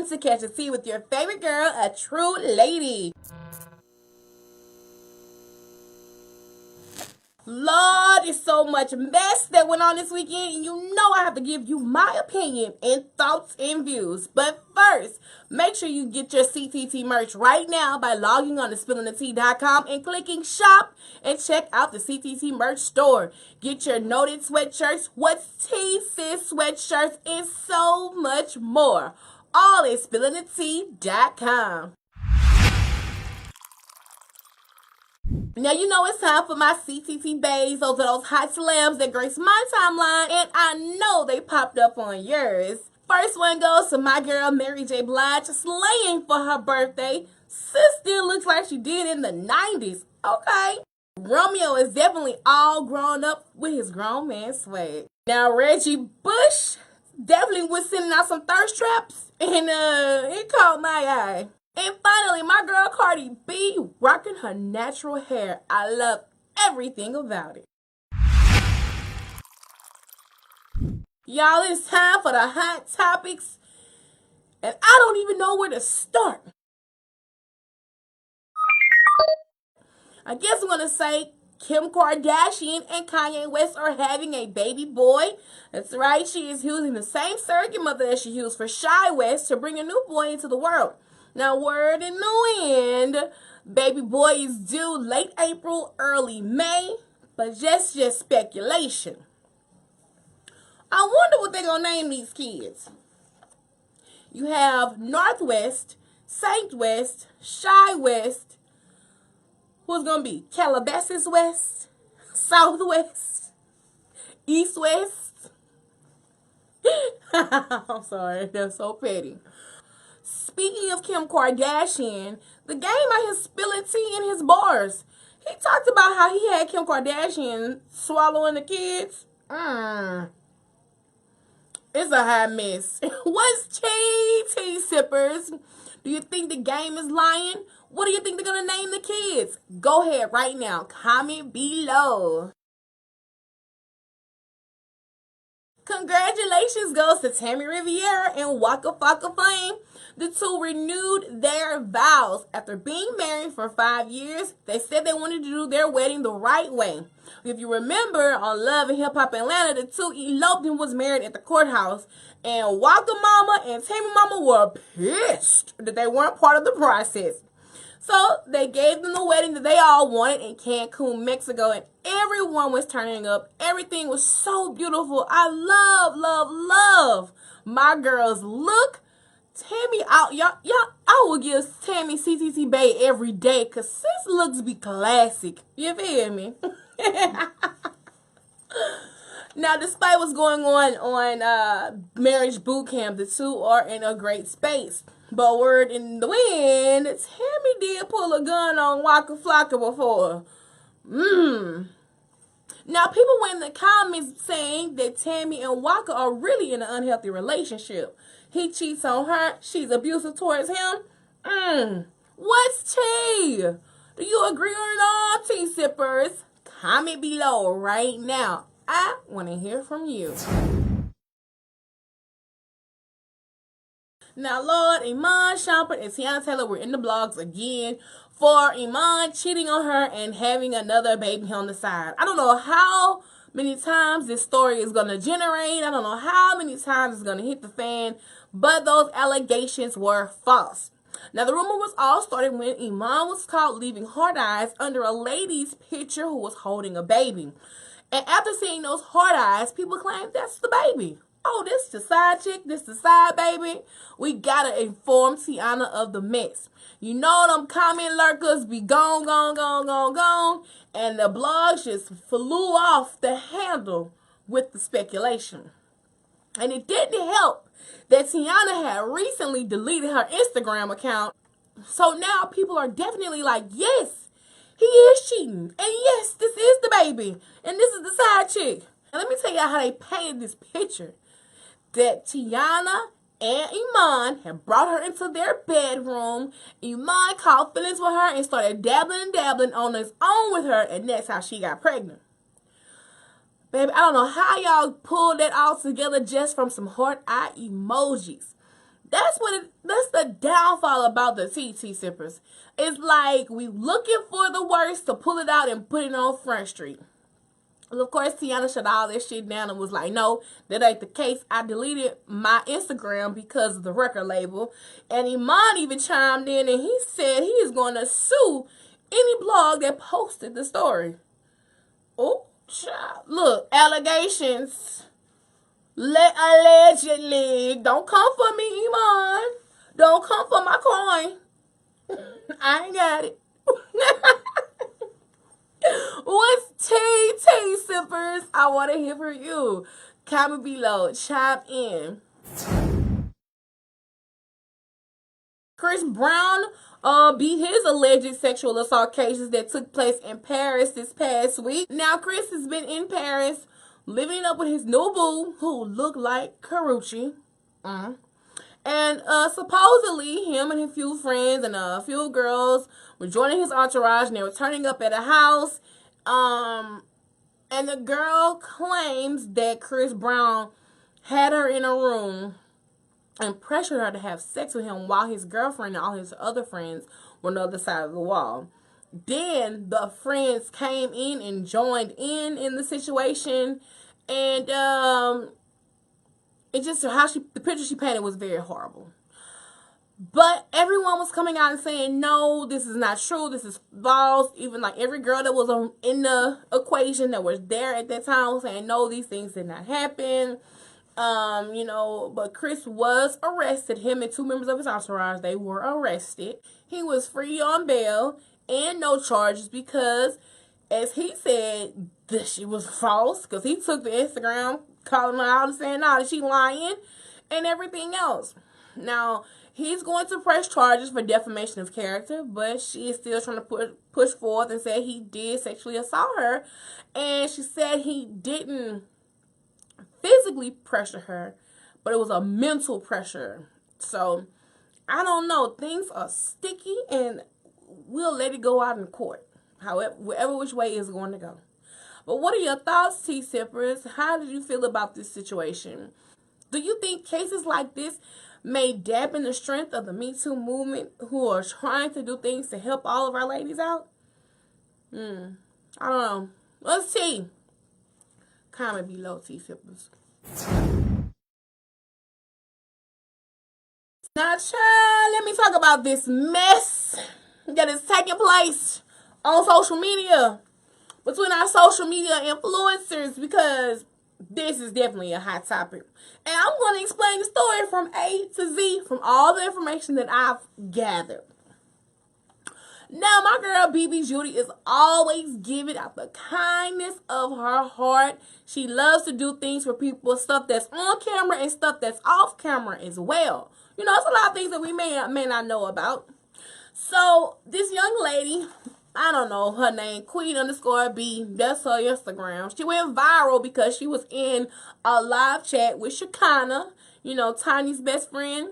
to Catch a Tea with your favorite girl, a true lady. Lord, it's so much mess that went on this weekend, and you know I have to give you my opinion and thoughts and views. But first, make sure you get your CTT merch right now by logging on to spillingthetea.com and clicking shop and check out the CTT merch store. Get your noted sweatshirts, what's tea sis sweatshirts, and so much more. All at spillingthetea.com. Now, you know it's time for my CTT bays. Those are those hot celebs that grace my timeline, and I know they popped up on yours. First one goes to my girl, Mary J. Blige, slaying for her birthday. Sis still looks like she did in the 90s. Okay. Romeo is definitely all grown up with his grown man swag. Now, Reggie Bush definitely was sending out some thirst traps, and it caught my eye. And finally, my girl Cardi B rocking her natural hair. I love everything about it. Y'all, it's time for the hot topics, and I don't even know where to start. I guess I'm going to say Kim Kardashian and Kanye West are having a baby boy. That's right, she is using the same surrogate mother as she used for Shy West to bring a new boy into the world. Now, word in the wind, baby boy is due late April, early May, but just speculation. I wonder what they're going to name these kids. You have Northwest, Saint West, Shy West, who's going to be Calabasas West, Southwest, East West. I'm sorry, that's so petty. Speaking of Kim Kardashian, the game out here spilling tea in his bars. He talked about how he had Kim Kardashian swallowing the kids. It's a hot mess. What's tea sippers? Do you think the game is lying? What do you think they're going to name the kids? Go ahead right now. Comment below. Congratulations goes to Tammy Riviera and Waka Flocka fame. The two renewed their vows. After being married for 5 years, they said they wanted to do their wedding the right way. If you remember on Love and Hip Hop Atlanta, the two eloped and was married at the courthouse. And Waka Mama and Tammy Mama were pissed that they weren't part of the process. So they gave them the wedding that they all wanted in Cancun, Mexico, and everyone was turning up. Everything was so beautiful. I love my girl's look. Tammy out, y'all, I will give Tammy CTT Bay every day, cause sis looks be classic. You feel me? Now, despite what's going on Marriage Boot Camp, the two are in a great space. But word in the wind, Tammy did pull a gun on Waka Flocka before. Now, people were in the comments saying that Tammy and Waka are really in an unhealthy relationship. He cheats on her. She's abusive towards him. What's tea? Do you agree or not, tea sippers? Comment below right now. I want to hear from you. Now, Lord, Iman Shumpert and Tiana Taylor were in the blogs again for Iman cheating on her and having another baby on the side. I don't know how many times this story is going to generate. I don't know how many times it's going to hit the fan, but those allegations were false. Now, the rumor was all started when Iman was caught leaving hard eyes under a lady's picture who was holding a baby. And after seeing those hard eyes, people claimed that's the baby. Oh, this the side chick, this the side baby. We gotta inform Tiana of the mess. You know them comment lurkers be gone. And the blogs just flew off the handle with the speculation. And it didn't help that Tiana had recently deleted her Instagram account. So now people are definitely like, yes, he is cheating. And yes, this is the baby. And this is the side chick. And let me tell you how they painted this picture. That Tiana and Iman had brought her into their bedroom. Iman caught feelings with her and started dabbling on his own with her, and that's how she got pregnant. Baby, I don't know how y'all pulled that all together just from some heart eye emojis. That's the downfall about the TT sippers. It's like we looking for the worst to pull it out and put it on Front Street. Well, of course, Tiana shut all that shit down and was like, no, that ain't the case. I deleted my Instagram because of the record label. And Iman even chimed in and he said he is going to sue any blog that posted the story. Oh, child. Look, allegations. Allegedly. Don't come for me, Iman. Don't come for my coin. I ain't got it. What's tea, sippers? I want to hear from you. Comment below. Chime in. Chris Brown beat his alleged sexual assault cases that took place in Paris this past week. Now, Chris has been in Paris living up with his new boo, who looked like Karuchi. And supposedly, him and a few friends and a few girls were joining his entourage, and they were turning up at a house. And the girl claims that Chris Brown had her in a room and pressured her to have sex with him while his girlfriend and all his other friends were on the other side of the wall. Then the friends came in and joined in the situation, and it just the picture she painted was very horrible. But everyone was coming out and saying, no, this is not true. This is false. Even like every girl that was in the equation that was there at that time was saying, no, these things did not happen. But Chris was arrested. Him and two members of his entourage, they were arrested. He was free on bail and no charges because, as he said, this shit was false because he took the Instagram, calling her out and saying, nah, she lying and everything else. Now, he's going to press charges for defamation of character, but she is still trying to push forth and say he did sexually assault her. And she said he didn't physically pressure her, but it was a mental pressure. So, I don't know. Things are sticky, and we'll let it go out in court. However, whatever which way it's going to go. But what are your thoughts, tea sippers? How did you feel about this situation? Do you think cases like this may dampen the strength of the Me Too movement, who are trying to do things to help all of our ladies out? I don't know. Let's see. Comment below, tea sippers. Now, child, let me talk about this mess that is taking place on social media between our social media influencers, because this is definitely a hot topic. And I'm going to explain the story from A to Z from all the information that I've gathered. Now, my girl BB Judy is always giving out the kindness of her heart. She loves to do things for people, stuff that's on camera and stuff that's off camera as well. You know, it's a lot of things that we may not know about. So, this young lady, I don't know her name, Queen_B, that's her Instagram. She went viral because she was in a live chat with Shekinah, Tiny's best friend.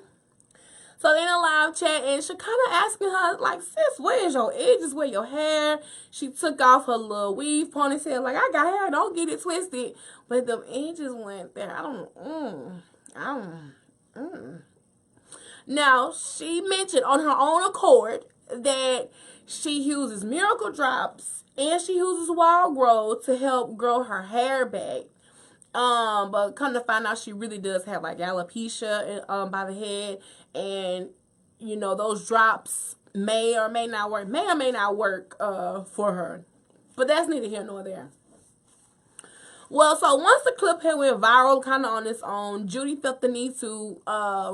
So in a live chat, and Shekinah asking her, like, sis, where's your edges? Where your hair? She took off her little weave ponytail, like, I got hair, don't get it twisted. But the edges went there. Now, she mentioned on her own accord that she uses Miracle Drops and she uses Wild Grow to help grow her hair back. But come to find out, she really does have like alopecia by the head, and those drops may or may not work for her. But that's neither here nor there. Well, so once the clip had went viral kind of on its own, Judy felt the need to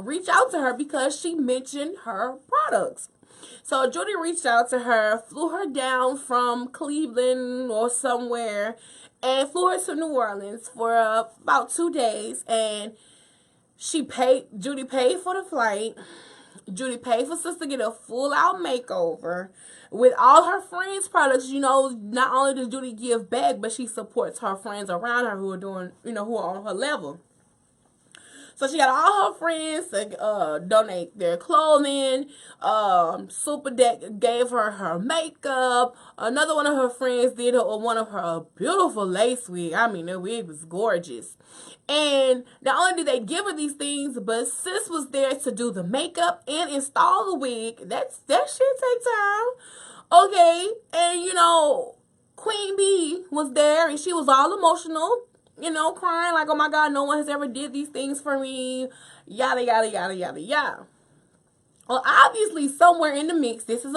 reach out to her because she mentioned her products. So Judy reached out to her, flew her down from Cleveland or somewhere, and flew her to New Orleans for about 2 days. And Judy paid for the flight. Judy paid for sis to get a full-out makeover with all her friends' products. Not only does Judy give back, but she supports her friends around her who are doing, who are on her level. So she got all her friends to donate their clothing. Super Deck gave her makeup. Another one of her friends did one of her beautiful lace wig. I mean, the wig was gorgeous. And not only did they give her these things, but sis was there to do the makeup and install the wig. That shit take time. Okay, and you know, Queen Bee was there, and she was all emotional, you know, crying like, oh my God, no one has ever did these things for me, yada, yada, yada, yada, yada. Well, obviously, somewhere in the mix, this is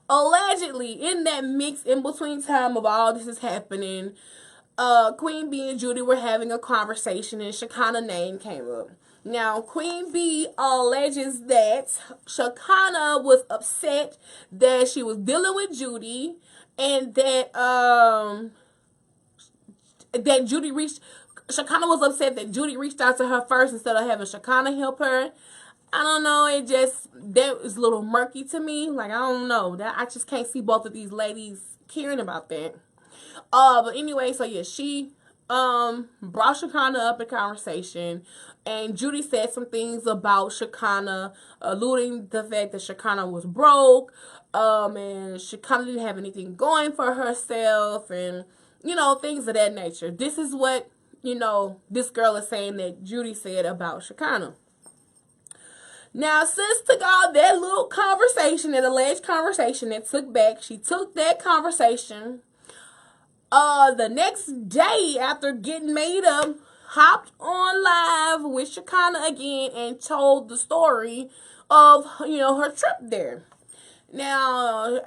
allegedly, in that mix, in between time of all this is happening, Queen Bee and Judy were having a conversation, and Shekinah's name came up. Now, Queen Bee alleges that Shekinah was upset that she was dealing with Judy, and that Shekinah was upset that Judy reached out to her first instead of having Shekinah help her. I don't know, that was a little murky to me. Like, I don't know, I just can't see both of these ladies caring about that. But anyway, so yeah, she brought Shekinah up in conversation, and Judy said some things about Shekinah, alluding the fact that Shekinah was broke, and Shekinah didn't have anything going for herself, and you know, things of that nature. This is what, you know, this girl is saying that Judy said about Shekinah. Now, sis took all that little conversation, that alleged conversation, and took back. She took that conversation. The next day after getting made up, hopped on live with Shekinah again and told the story of, you know, her trip there. Now,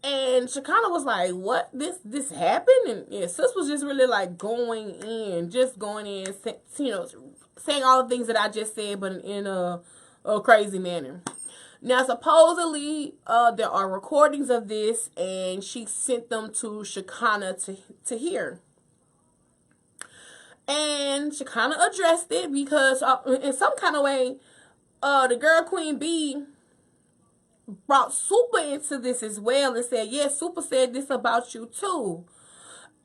and Shekinah was like, what? This happened? And yeah, sis was just really like going in, you know, saying all the things that I just said, but in a crazy manner. Now, supposedly, there are recordings of this, and she sent them to Shekinah to hear. And Shekinah addressed it because, in some kind of way, the girl Queen Bee brought Super into this as well and said, yes, Super said this about you too.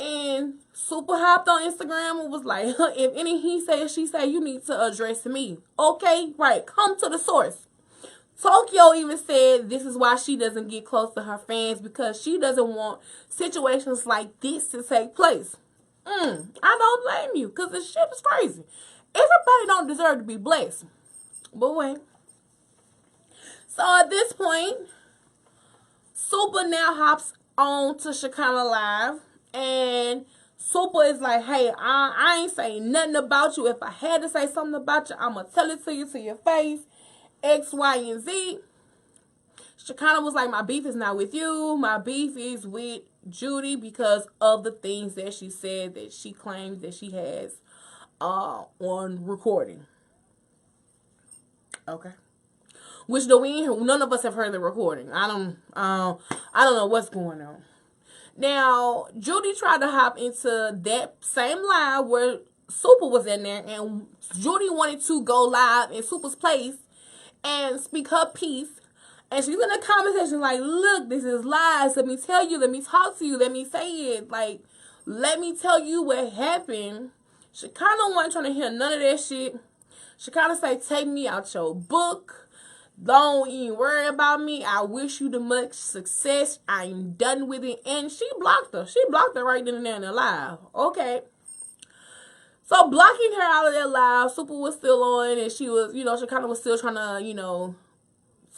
And Super hopped on Instagram and was like, if any he say, she say, you need to address me. Okay, right, come to the source. Tokyo even said this is why she doesn't get close to her fans, because she doesn't want situations like this to take place. I don't blame you, because this shit is crazy. Everybody don't deserve to be blessed. But wait. So at this point, Super now hops on to Shekinah Live, and Super is like, hey, I ain't saying nothing about you. If I had to say something about you, I'm going to tell it to you to your face. X, Y, and Z. Shekinah was like, my beef is not with you. My beef is with Judy because of the things that she said that she claims that she has on recording. Okay. Which none of us have heard the recording. I don't know what's going on. Now, Judy tried to hop into that same live where Super was in there, and Judy wanted to go live in Super's place and speak her piece. And she's in the comment section like, look, this is lies. Let me tell you. Let me talk to you. Let me say it. Like, let me tell you what happened. Shekinah wasn't trying to hear none of that shit. Shekinah say, take me out your book. Don't even worry about me. I wish you the much success. I'm done with it. And she blocked her. She blocked her right then and there in the live. Okay. So blocking her out of that live, Super was still on, and she was, you know, Shekinah was still trying to, you know,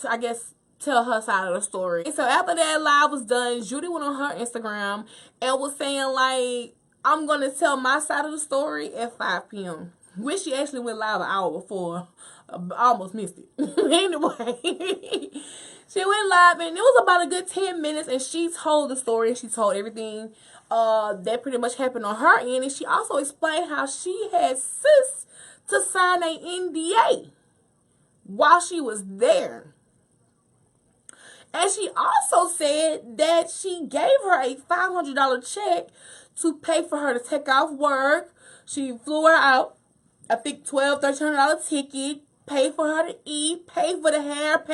I guess, tell her side of the story. And so after that live was done, Judy went on her Instagram and was saying, like, I'm going to tell my side of the story at 5 p.m. Which she actually went live an hour before. I almost missed it. Anyway, she went live, and it was about a good 10 minutes, and she told the story, and she told everything that pretty much happened on her end. And she also explained how she had sis to sign an NDA while she was there. And she also said that she gave her a $500 check to pay for her to take off work. She flew her out, I think $1,200, $1,300 ticket, paid for her to eat, paid for the hair,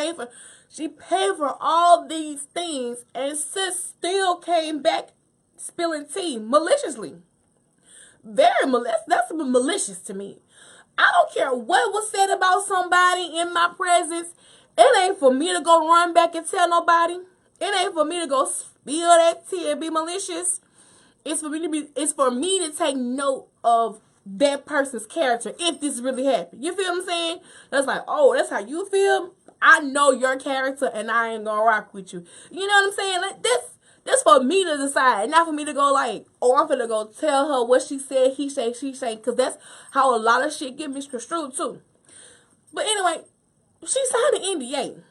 she paid for all these things, and sis still came back spilling tea maliciously. Very malicious. That's malicious to me. I don't care what was said about somebody in my presence. It ain't for me to go run back and tell nobody. It ain't for me to go spill that tea and be malicious. It's for me to take note of that person's character if this really happened. You feel what I'm saying? That's like, oh, that's how you feel? I know your character and I ain't gonna rock with you. You know what I'm saying? Like this for me to decide, not for me to go like, oh, I'm gonna go tell her what she said, he say, she say, because that's how a lot of shit get misconstrued too. But anyway, she signed an NDA.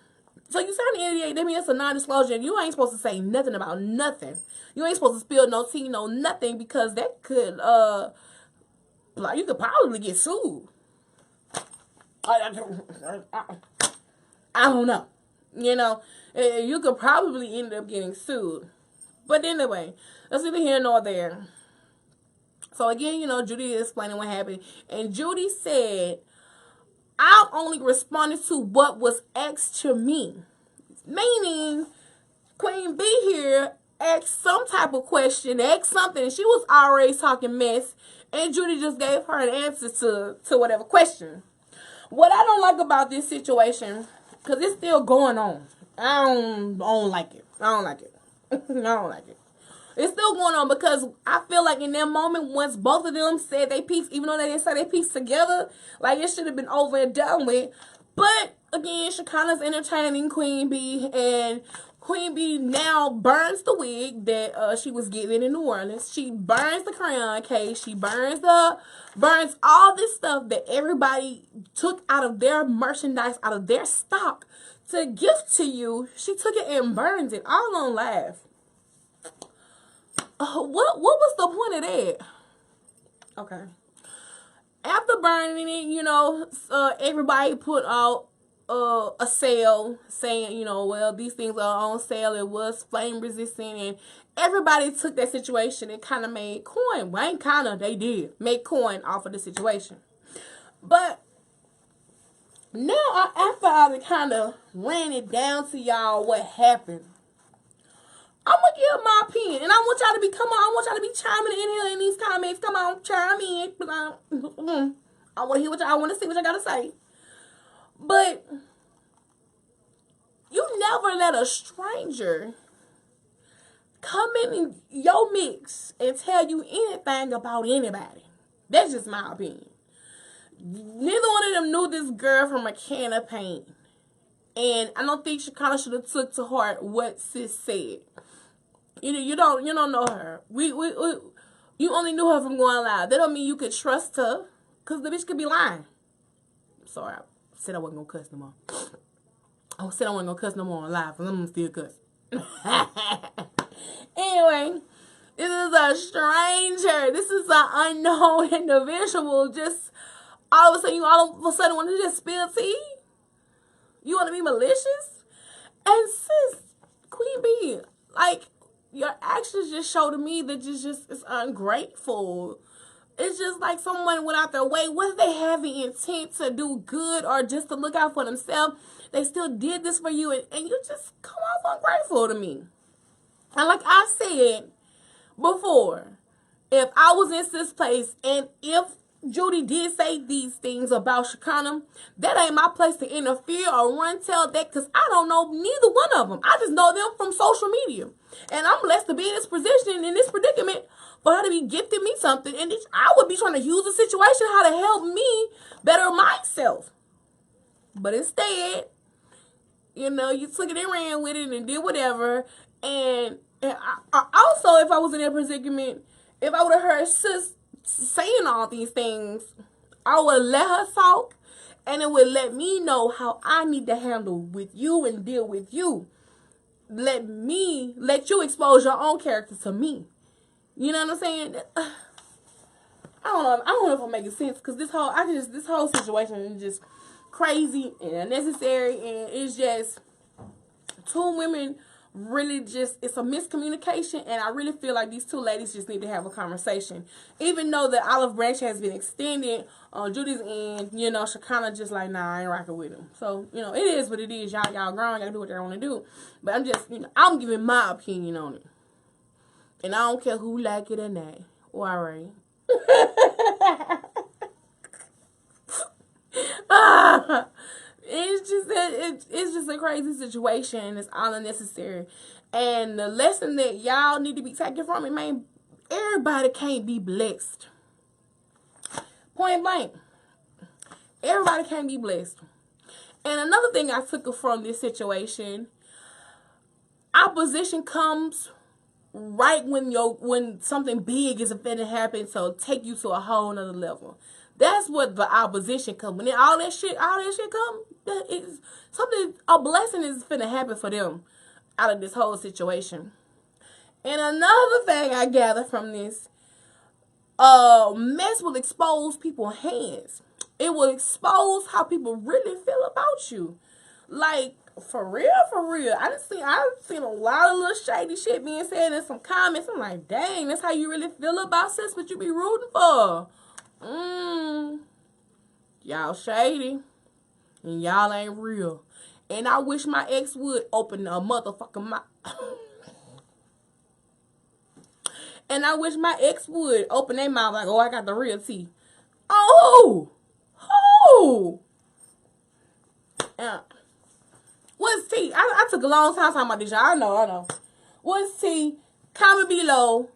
So you sign the NDA, that means it's a non-disclosure, and you ain't supposed to say nothing about nothing. You ain't supposed to spill no tea, no nothing, because that could, like, you could probably get sued. I don't know. You know, you could probably end up getting sued. But anyway, that's neither here nor there. So again, you know, Judy is explaining what happened, and Judy said, I've only responded to what was asked to me. Meaning, Queen B here asked some type of question, asked something, and she was already talking mess, and Judy just gave her an answer to whatever question. What I don't like about this situation, because it's still going on, I don't like it. I don't like it. I don't like it. It's still going on because I feel like in that moment, once both of them said they piece, even though they didn't say they piece together, like it should have been over and done with. But again, Shekinah's entertaining Queen B, and Queen B now burns the wig that she was given in New Orleans. She burns the crayon case. She burns all this stuff that everybody took out of their merchandise, out of their stock to gift to you. She took it and burns it all on live. What was the point of that? Okay. After burning it, you know, everybody put out a sale saying, you know, well, these things are on sale. It was flame resistant, and everybody took that situation and kind of made coin. Well, ain't kind of, they did make coin off of the situation. But now, after I kind of ran it down to y'all what happened, I'm going to give my opinion. And I want y'all to be, I want y'all to be chiming in here in these comments. Come on, chime in. I want to hear I want to see what y'all got to say. But you never let a stranger come in your mix and tell you anything about anybody. That's just my opinion. Neither one of them knew this girl from a can of paint. And I don't think Shekinah should have took to heart what sis said. You don't know her. You only knew her from going live. That don't mean you could trust her, cause the bitch could be lying. Sorry, I said I wasn't gonna cuss no more. I said I wasn't gonna cuss no more on live, cause I'm gonna still cuss. Anyway, this is a stranger. This is an unknown individual. Just all of a sudden want to just spill tea. You want to be malicious? And sis, Queen B, like, your actions just show to me that it's ungrateful. It's just like someone went out their way, whether they have the intent to do good or just to look out for themselves, they still did this for you, and you just come off ungrateful to me. And like I said before, if I was in sis' place, and if Judy did say these things about Shekinah, that ain't my place to interfere or run tell that, because I don't know neither one of them. I just know them from social media. And I'm blessed to be in this position, in this predicament, for her to be gifting me something. And I would be trying to use the situation how to help me better myself. But instead, you know, you took it and ran with it and did whatever. And I also, if I was in that predicament, if I would have heard sis saying all these things, I would let her talk, and it would let me know how I need to handle with you and deal with you. Let you expose your own character to me. You know what I'm saying? I don't know if I'm making sense, because this whole situation is just crazy and unnecessary, and it's just two women really just, it's a miscommunication, and I really feel like these two ladies just need to have a conversation. Even though the olive branch has been extended on Judy's end, you know, Shekinah just like, nah, I ain't rocking with him. So, you know, it is what it is. Y'all grown, gotta do what they want to do. But I'm just, you know, I'm giving my opinion on it. And I don't care who like it or not. Alright. It's just that it's just a crazy situation. It's all unnecessary. And the lesson that y'all need to be taking from it, man, everybody can't be blessed. Point blank. Everybody can't be blessed. And another thing I took from this situation, opposition comes right when something big is finna happen, so take you to a whole nother level. That's what the opposition comes. When all that shit come, it's something, a blessing is finna happen for them out of this whole situation. And another thing I gather from this, mess will expose people's hands. It will expose how people really feel about you. Like, for real. I've seen a lot of little shady shit being said in some comments. I'm like, dang, that's how you really feel about sis, what you be rooting for. Y'all shady. And y'all ain't real. And I wish my ex would open a motherfucking mouth. And I wish my ex would open their mouth like, oh, I got the real tea. Oh! Yeah. What's tea? I took a long time talking about this, y'all. I know. What's tea? Comment below.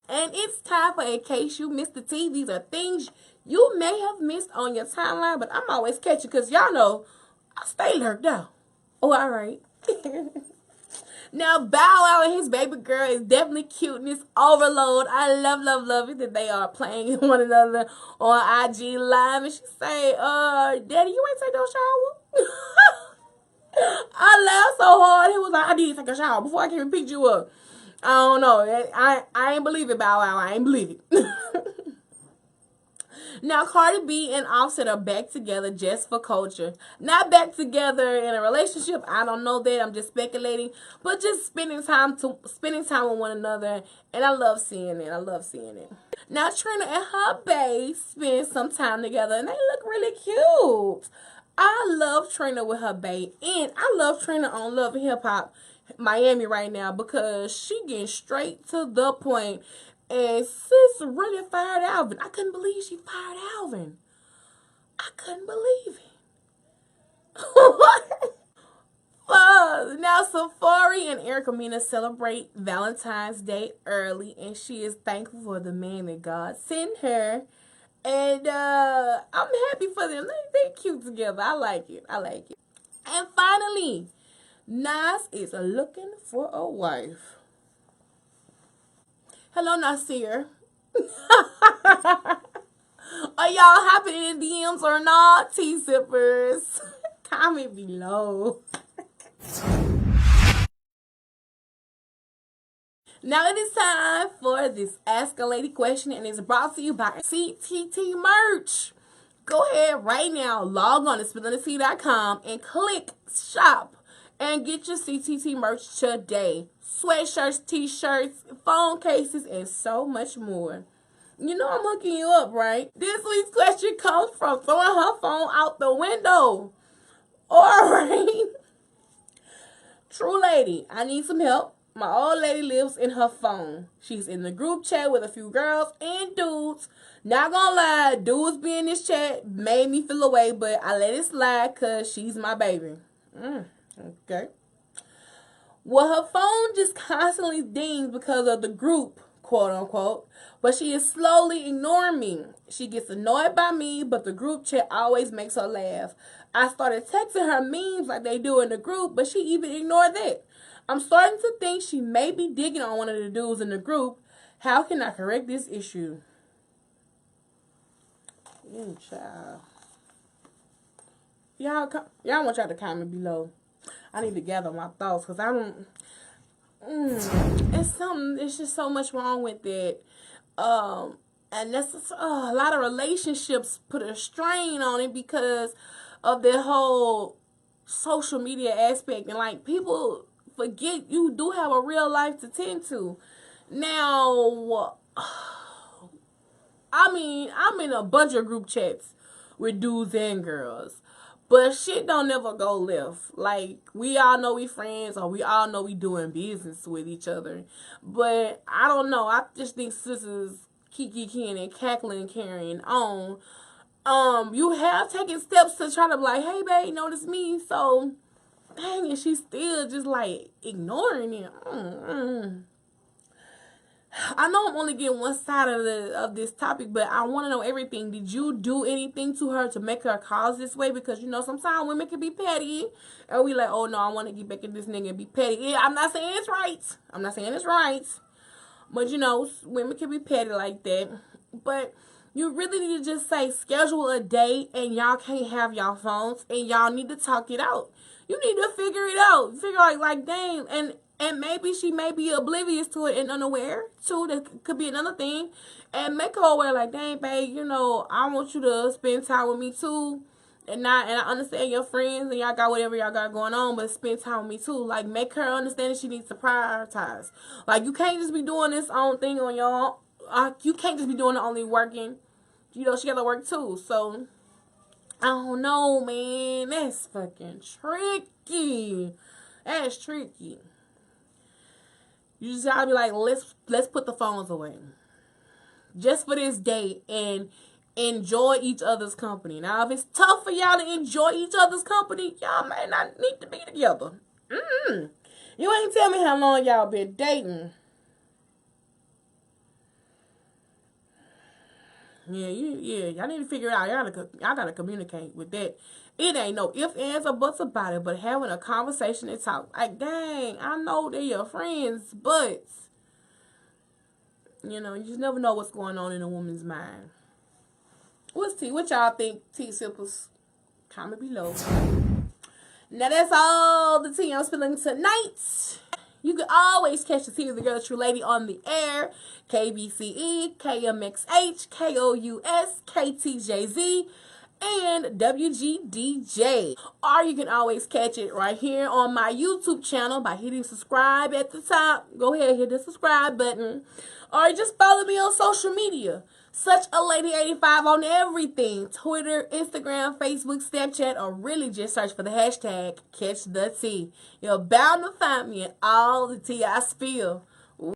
And it's time for In Case You Missed the Tea. These are things you may have missed on your timeline, but I'm always catching because y'all know I stay lurked out. Oh, all right. Now, Bow Wow and his baby girl is definitely cuteness overload. I love it that they are playing one another on IG Live. And she say, Daddy, you ain't take no shower? I laughed so hard. He was like, I need to take a shower before I can pick you up. I don't know. I ain't believe it, Bow Wow. I ain't believe it. Now, Cardi B and Offset are back together just for culture. Not back together in a relationship. I don't know that. I'm just speculating. But just spending time with one another. And I love seeing it. Now, Trina and her bae spend some time together. And they look really cute. I love Trina with her bae. And I love Trina on Love and Hip Hop Miami right now. Because she getting straight to the point. And sis really fired Alvin. I couldn't believe she fired Alvin. I couldn't believe it. Now, Safari and Erica Mena celebrate Valentine's Day early. And she is thankful for the man that God sent her. And I'm happy for them. They're cute together. I like it. And finally, Nas is looking for a wife. Hello, Nasir. Are y'all happy in the DMs or not, T-Sippers? Comment below. Now it is time for this Ask a Lady question, and it's brought to you by CTT Merch. Go ahead right now, log on to spillonthetea.com and click shop and get your CTT merch today. Sweatshirts, t-shirts, phone cases, and so much more. You know I'm hooking you up, right? This week's question comes from throwing her phone out the window. Alright. True lady, I need some help. My old lady lives in her phone. She's in the group chat with a few girls and dudes. Not gonna lie, dudes being in this chat made me feel away, but I let it slide because she's my baby. Okay. Well, her phone just constantly dings because of the group, quote unquote, but she is slowly ignoring me. She gets annoyed by me, but the group chat always makes her laugh. I started texting her memes like they do in the group, but she even ignored that. I'm starting to think she may be digging on one of the dudes in the group. How can I correct this issue? Ooh, child. Y'all want y'all to comment below. I need to gather my thoughts because I don't. It's just so much wrong with it. And that's a lot of relationships put a strain on it because of the whole social media aspect. And like people forget you do have a real life to tend to. Now, I mean, I'm in a bunch of group chats with dudes and girls. But shit don't never go left. Like, we all know we friends or we all know we doing business with each other. But I don't know. I just think sisters kiki and cackling and carrying on. You have taken steps to try to be like, hey babe, notice me. So dang it, she's still just like ignoring it. I know I'm only getting one side of this topic, but I want to know everything. Did you do anything to her to make her cause this way? Because you know sometimes women can be petty, and we like, oh no, I want to get back at this nigga and be petty. Yeah, I'm not saying it's right. I'm not saying it's right, but you know women can be petty like that. But you really need to just say schedule a date, and y'all can't have y'all phones, and y'all need to talk it out. You need to figure it out. Figure out like dang, and maybe she may be oblivious to it and unaware too. That could be another thing. And make her aware like, dang babe, you know, I want you to spend time with me too. And I understand your friends and y'all got whatever y'all got going on, but spend time with me too. Like make her understand that she needs to prioritize. Like you can't just be doing this own thing on your own. You can't just be doing it only working. You know, she gotta work too. So I don't know, man. That's fucking tricky. That's tricky. You just gotta be like, let's put the phones away. Just for this date and enjoy each other's company. Now, if it's tough for y'all to enjoy each other's company, y'all may not need to be together. You ain't tell me how long y'all been dating. Yeah, y'all need to figure it out. Y'all gotta communicate with that. It ain't no ifs, ands, or buts about it, but having a conversation and talk. Like, dang, I know they're your friends, but, you know, you just never know what's going on in a woman's mind. What's tea? What y'all think, tea sippers? Comment below. Now, that's all the tea I'm spilling tonight. You can always catch the tea with the girl, True Lady, on the air. KBCE, KMXH, KOUS, KTJZ, and WGDJ. Or you can always catch it right here on my YouTube channel by hitting subscribe at the top. Go ahead, hit the subscribe button. Or just follow me on social media. Such a Lady 85 on everything. Twitter, Instagram, Facebook, Snapchat, or really just search for the hashtag Catch the Tea. You're bound to find me in all the tea I spill.